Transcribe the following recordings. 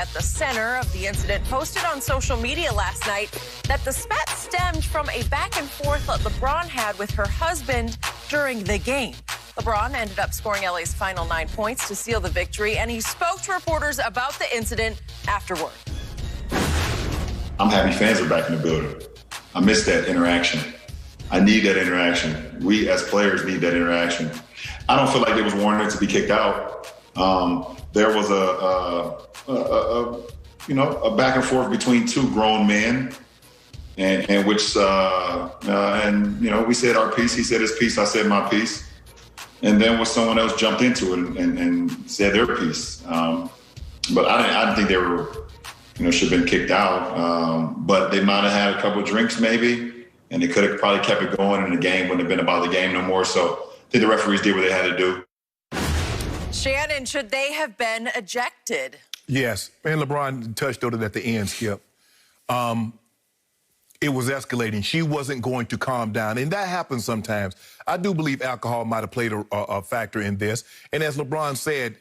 at the center of the incident, posted on social media last night that the spat stemmed from a back and forth that LeBron had with her husband during the game. LeBron ended up scoring LA's final 9 points to seal the victory, and he spoke to reporters about the incident afterward. I'm happy fans are back in the building. I miss that interaction. I need that interaction. We as players need that interaction. I don't feel like it was warranted to be kicked out. There was a back and forth between two grown men, and we said our piece. He said his piece. I said my piece, and then when someone else jumped into it and said their piece. But I didn't think they were, should have been kicked out. But they might have had a couple of drinks maybe, and they could have probably kept it going, and the game wouldn't have been about the game no more. So I think the referees did what they had to do. Shannon, should they have been ejected? Yes, and LeBron touched on it at the end, Skip. It was escalating. She wasn't going to calm down, and that happens sometimes. I do believe alcohol might have played a factor in this, and as LeBron said,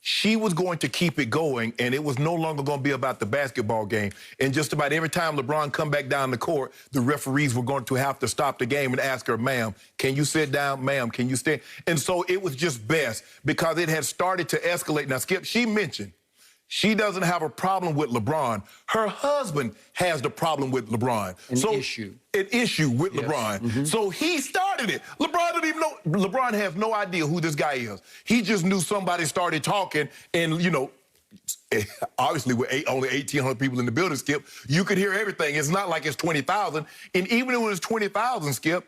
she was going to keep it going, and it was no longer going to be about the basketball game. And just about every time LeBron come back down the court, the referees were going to have to stop the game and ask her, ma'am, can you sit down? Ma'am, can you stand? And so it was just best because it had started to escalate. Now, Skip, she mentioned she doesn't have a problem with LeBron. Her husband has the problem with LeBron. An issue with yes. LeBron. Mm-hmm. So he started it. LeBron didn't even know. LeBron has no idea who this guy is. He just knew somebody started talking, and, obviously with only 1,800 people in the building, Skip, you could hear everything. It's not like it's 20,000. And even if it was 20,000, Skip,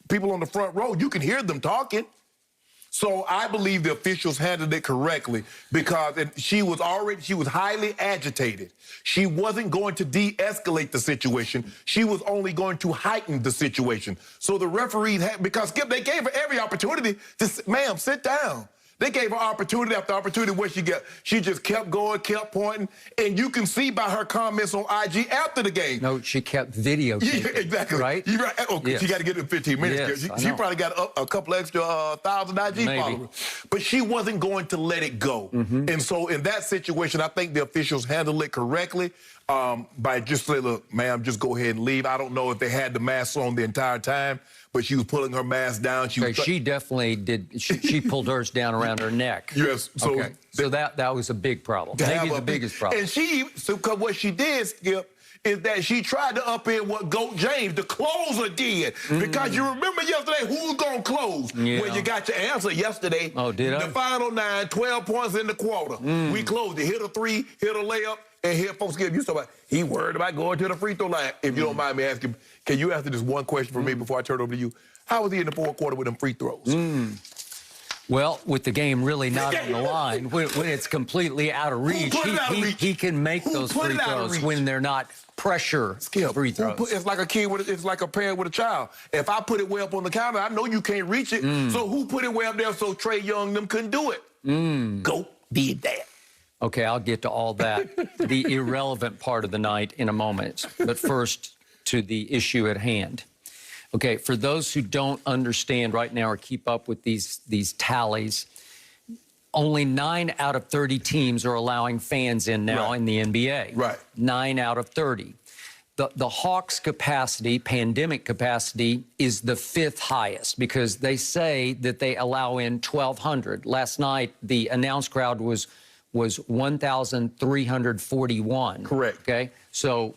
people on the front row, you can hear them talking. So I believe the officials handled it correctly because she was highly agitated. She wasn't going to de-escalate the situation. She was only going to heighten the situation. So the referees because Skip, they gave her every opportunity to, ma'am, sit down. They gave her opportunity after opportunity where she just kept going, kept pointing, and you can see by her comments on IG after the game. No, she kept videotaping. Yeah, exactly. Right? You're right. Oh, yes. She got to get it in 15 minutes. Yes, she probably got a couple extra 1,000 IG followers. But she wasn't going to let it go. Mm-hmm. And so in that situation, I think the officials handled it correctly by just saying, look, ma'am, just go ahead and leave. I don't know if they had the mask on the entire time, but she was pulling her mask down. She definitely did. She pulled hers down around her neck. Yes. So, okay. So that was a big problem. Maybe the biggest problem. And what she did, Skip, is that she tried to upend what GOAT James, the closer, did. Mm. Because you remember yesterday, who's going to close? Yeah. Well, you got your answer yesterday. Oh, did I? The final 9, 12 points in the quarter. Mm. We closed it. Hit a 3, hit a layup, and here, folks, Skip, you talk about he worried about going to the free throw line. If you don't mind me asking, can you answer this one question for me before I turn it over to you? How was he in the fourth quarter with them free throws? Mm. Well, with the game really not on the line, when it's completely out of reach, he can make those free throws when they're not pressure free throws. It's like a kid it's like a parent with a child. If I put it way up on the counter, I know you can't reach it. Mm. So who put it way up there so Trae Young them couldn't do it? Mm. GOAT did that. Okay, I'll get to all that, the irrelevant part of the night in a moment. But first, to the issue at hand. Okay, for those who don't understand right now or keep up with these tallies, only 9 out of 30 teams are allowing fans in now in the NBA. Right. 9 out of 30. The Hawks' capacity, pandemic capacity, is the 5th highest because they say that they allow in 1,200. Last night, the announced crowd was 1,341. Correct. Okay, so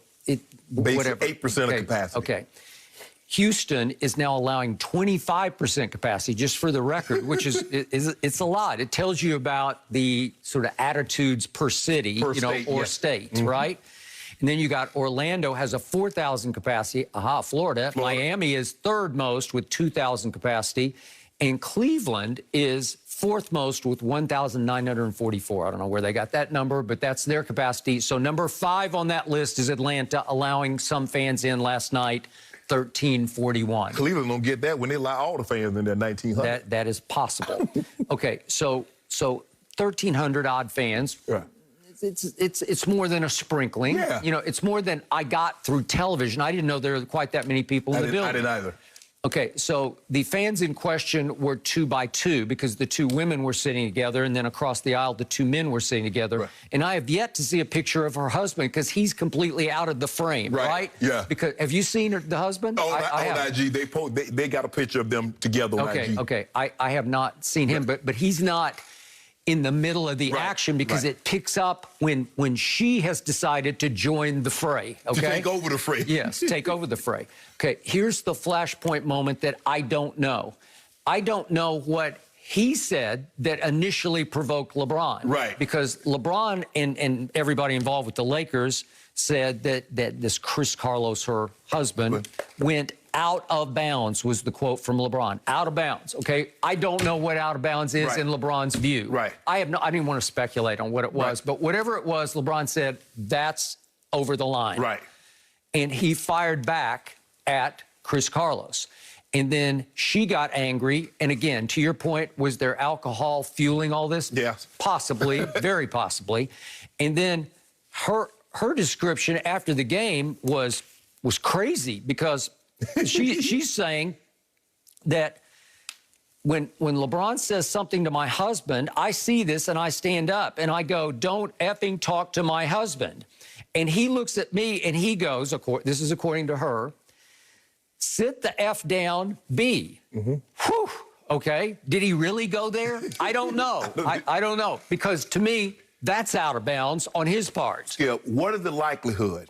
whatever. 8% of capacity. Okay. Houston is now allowing 25% capacity, just for the record, which is it's a lot. It tells you about the sort of attitudes per city, state, mm-hmm. right? And then you got Orlando has a 4,000 capacity. Florida. Miami is third most with 2,000 capacity. And Cleveland is fourth most with 1,944. I don't know where they got that number, but that's their capacity. So number 5 on that list is Atlanta, allowing some fans in last night, 1,341. Cleveland don't get that when they allow all the fans in there, 1,900. That is possible. Okay, so 1,300 odd fans. Yeah. It's more than a sprinkling. Yeah. It's more than I got through television. I didn't know there were quite that many people in the building. I didn't either. Okay, so the fans in question were 2 by 2 because the 2 women were sitting together, and then across the aisle, the 2 men were sitting together. Right. And I have yet to see a picture of her husband because he's completely out of the frame, right? Yeah. Because have you seen the husband? On IG, they got a picture of them together on IG. Okay, I have not seen him, but he's not in the middle of the action because it picks up when she has decided to join the fray, okay? To take over the fray. Yes, take over the fray. Okay, here's the flashpoint moment that I don't know. I don't know what he said that initially provoked LeBron. Right. Because LeBron and everybody involved with the Lakers said that this Chris Carlos, her husband, went out of bounds, was the quote from LeBron. Out of bounds, okay? I don't know what out of bounds is in LeBron's view. Right. I didn't want to speculate on what it was, but whatever it was, LeBron said, that's over the line. Right. And he fired back at Chris Carlos. And then she got angry. And again, to your point, was there alcohol fueling all this? Yes. Possibly, very possibly. And then her description after the game was crazy because she's saying that when LeBron says something to my husband, I see this and I stand up and I go, don't effing talk to my husband. And he looks at me and he goes, this is according to her, sit the F down, B. Whew. Okay. Did he really go there? I don't know. I don't know. Because to me, that's out of bounds on his part. Skip, what is the likelihood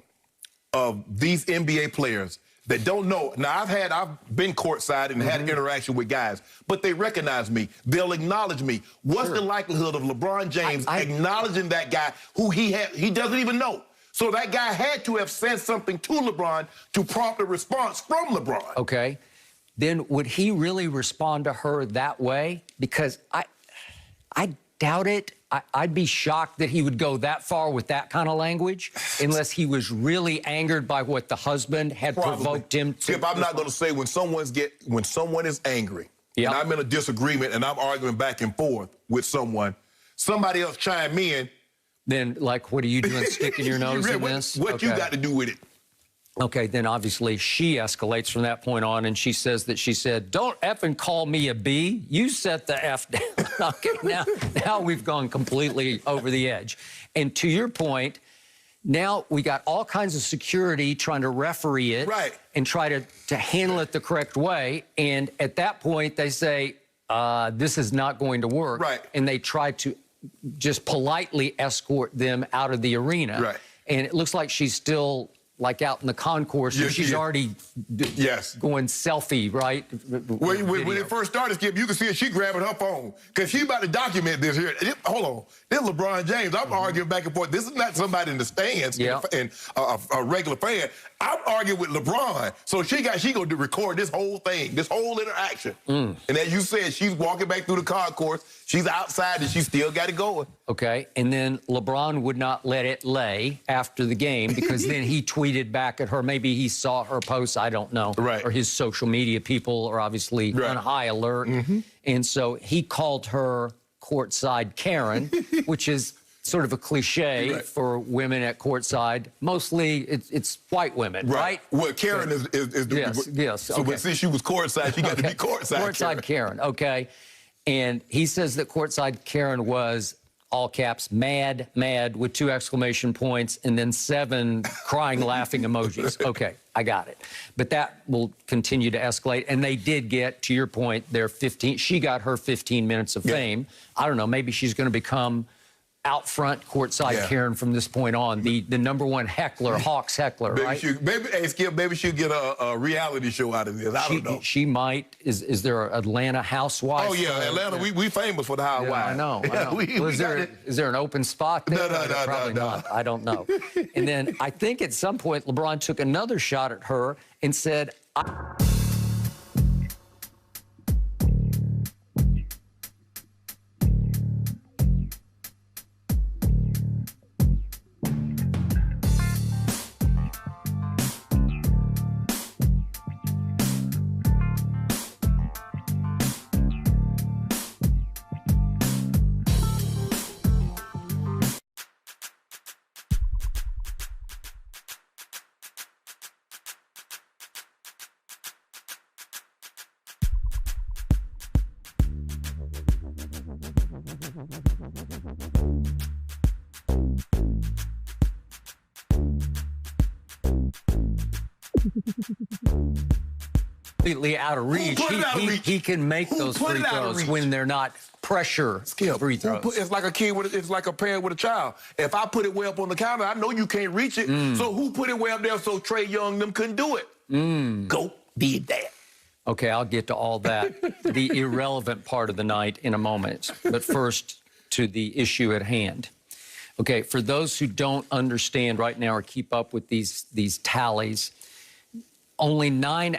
of these NBA players that don't know? Now, I've been courtside and had interaction with guys, but they recognize me. They'll acknowledge me. What's the likelihood of LeBron James acknowledging that guy who he doesn't even know? So that guy had to have said something to LeBron to prompt a response from LeBron. Okay. Then would he really respond to her that way? Because I doubt it. I'd be shocked that he would go that far with that kind of language unless he was really angered by what the husband had provoked him to. Skip, I'm not going to say when someone is angry and I'm in a disagreement and I'm arguing back and forth with somebody else chime in. Then, like, what are you doing sticking your nose in this? What you got to do with it? Okay, then obviously she escalates from that point on, and she said, don't effing call me a B. You set the F down. Okay, now we've gone completely over the edge. And to your point, now we got all kinds of security trying to referee it and try to handle it the correct way. And at that point, they say, this is not going to work. Right. And they try to just politely escort them out of the arena. Right. And it looks like she's still like out in the concourse, she's already going selfie, right? When it first started, Skip, you could see she grabbing her phone because she about to document this here. Hold on, this is LeBron James. I'm arguing back and forth. This is not somebody in the stands and a regular fan. I'm arguing with LeBron, so she going to record this whole thing, this whole interaction. And as you said, she's walking back through the concourse. She's outside and she still got it going. Okay, and then LeBron would not let it lay after the game because then he tweeted back at her. Maybe he saw her post, I don't know. Right. Or his social media people are obviously on high alert. And so he called her courtside Karen, which is sort of a cliche for women at courtside. Mostly it's white women, right? Well, Karen is the... Yes. So but since she was courtside, she got to be courtside Courtside Karen, okay. And he says that courtside Karen was, all caps, mad, with 2 exclamation points, and then 7 crying, laughing emojis. Okay, I got it. But that will continue to escalate. And they did get, to your point, their 15, she got her 15 minutes of fame. I don't know, maybe she's going to become out front courtside Karen from this point on, the #1 heckler, Hawks heckler, right? Maybe she'll get a reality show out of this. I don't know. She might. Is there an Atlanta housewife? Oh, yeah, Atlanta. We famous for the housewives. I know. Is there an open spot there? No. Probably not. I don't know. And then I think at some point LeBron took another shot at her and said, Completely out of reach. He can make those free throws when they're not pressure free throws. It's like a kid it's like a parent with a child. If I put it way up on the counter, I know you can't reach it. So who put it way up there so Trae Young them couldn't do it? Go did that. Okay, I'll get to all that, the irrelevant part of the night in a moment. But first, to the issue at hand. Okay, for those who don't understand right now or keep up with these tallies, only 9